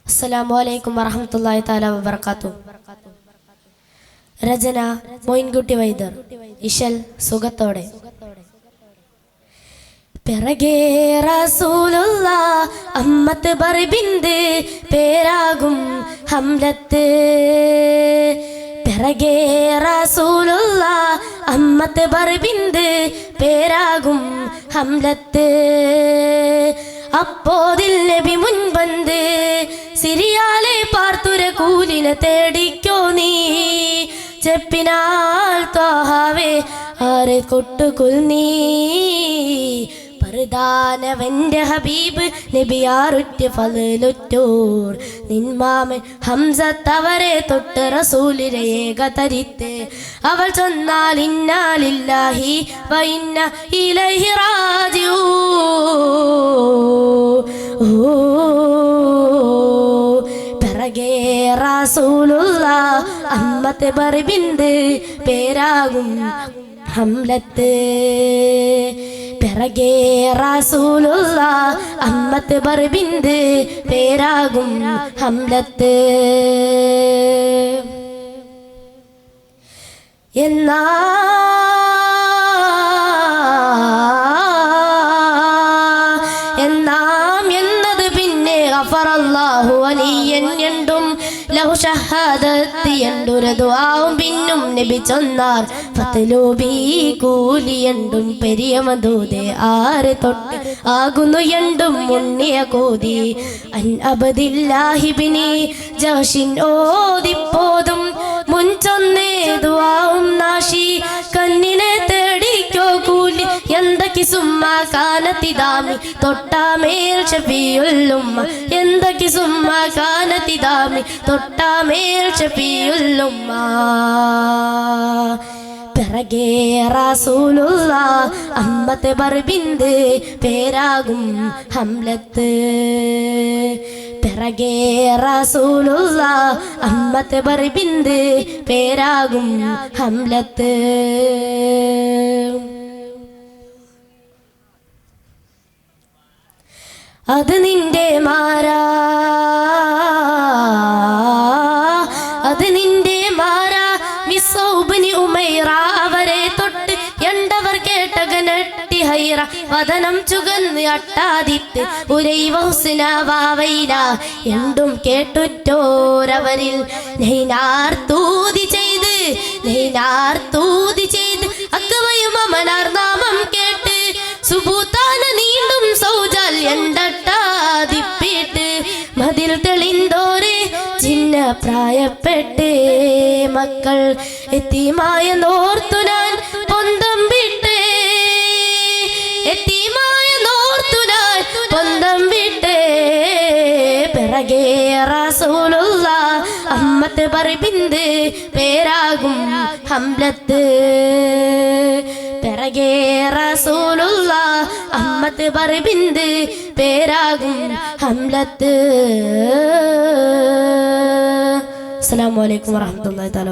അസ്സലാമു വറഹ്മത്തുള്ളാഹി തആല വബറകാതുഹു. രചന മോയിൻകുട്ടി വൈദ്യർ. ഇശൽ സുഖത്തോടെ. പിറകെ റസൂലുള്ളാഹ് അമ്മത്ത് ബർബിന്ത് പേരാകും ഹംലത്ത്. പിറകെ റസൂലുള്ളാഹ് അമ്മത്ത് ബർബിന്ത് പേരാകും ഹംലത്ത്. അപ്പോതിൽ നബി മുൻപന്ത് സിരിയാലെ പാർത്തുര കൂലിനെ തേടിക്കോ നീ. ചെപ്പിനാൽ ത്വാഹാവേ ആരെ കൊട്ടുകുൽ നീ. പർദാനവന്റെ ഹബീബ് നബിയാറുറ്റ ഫളലുറ്റോർ നിന്മാമൻ ഹംസത്തവരെ തൊട്ട് റസൂലിനെ ഏകതരിത്ത്. അവൾ ചൊന്നാൽ ഇന്നാലില്ലാഹി വ ഇന്ന ഇലൈഹി റാജിഊൻ. പിറകെ റസൂലുള്ളാഹ് അമ്മത്തെ ബർബിന്ത് പേരാകും ഹംലത്ത്. പിറകെ റസൂലുള്ളാഹ് അമ്മത്ത് ബർബിന്ത് പേരാകും ഹംലത്ത്. എന്നാം എന്നത് പിന്നെ ഗഫറല്ലാഹു അലിയൻ എണ്ടും ലഹു ഷഹാദത്ത് എണ്ടൊരു ദുആവും പിന്നും നബി ചൊന്നാർ ഫത്ലൂബി കൂലി എണ്ടും പെരിയ മധൂദേ ആരെ തൊട്ട് ആകുന്നു എണ്ടും മുന്നിയ കോതി. അൻ അബ്ദില്ലാഹി ബിനി ജഹ്ഷിൻ ഓതിപ്പോതും മുൻചൊന്നേ ദുആവും നാശി കണ്ണിനെ തേടിക്കോ കൂലി. എന്തൊക്കെ സുമ്മ കാനത്തിദാമി തൊട്ടാമേൽ ഷഫീഉല്ലുമ്മ. എന്തൊക്കെ സുമ്മ കാനത്തിദാമി തൊട്ടാമേൽ ഷഫീഉല്ലുമ്മ. പിറകെ റസൂലുള്ളാഹ് അമ്മത്തെ ബർബിന്ത് പേരാകും ഹംലത്ത്. പിറകെ റസൂലുള്ളാഹ് അമ്മത്തെ ബർബിന്ത് പേരാകും ഹംലത്ത്. അത് നിന്റെ മാരാ, അത് നിന്റെ മാരാ മിസ്സൗബിനി ഉമൈറ. അവരെ തൊട്ട് എണ്ടവർ കേട്ടകനട്ടി ഹൈറ. വദനം ചുകന്ന് അട്ടാദിത്ത് ഉരൈവൗസ്നവാവൈല. എന്തും കേട്ടുറ്റോരവരിൽ നൈനാർത്തൂതി ചെയ്ത്, നൈനാർത്തൂതി ചെയ്ത് അക്കവയും അമനാർ നാമം കേട്ട് സുബൂത്താന നീണ്ടും സൗജാൽ എണ്ടട്ടാതിപ്പിട്ട് മതിൽ തെളിന്തോരെ ചിന്ന പ്രായപ്പെട്ട് മക്കൾ എത്തിമായ നോർത്തു ഞാൻ പൊന്തം വിട്ട്. എത്തിമായ നോർത്തു ഞാൻ പൊന്തം വിട്ട്. പിറകെ റസൂലുള്ളാഹ് അമ്മത്തെ ബർബിന്ത് പേരാകും ഹംലത്ത്. പിറകെ റസൂലുള്ളാഹ് അമ്മത്ത് ബർബിന്ത് പേരാകും ഹംലത്ത്. അസ്സലാമു അലൈക്കും വറഹ്മത്തുള്ളാഹി തആല.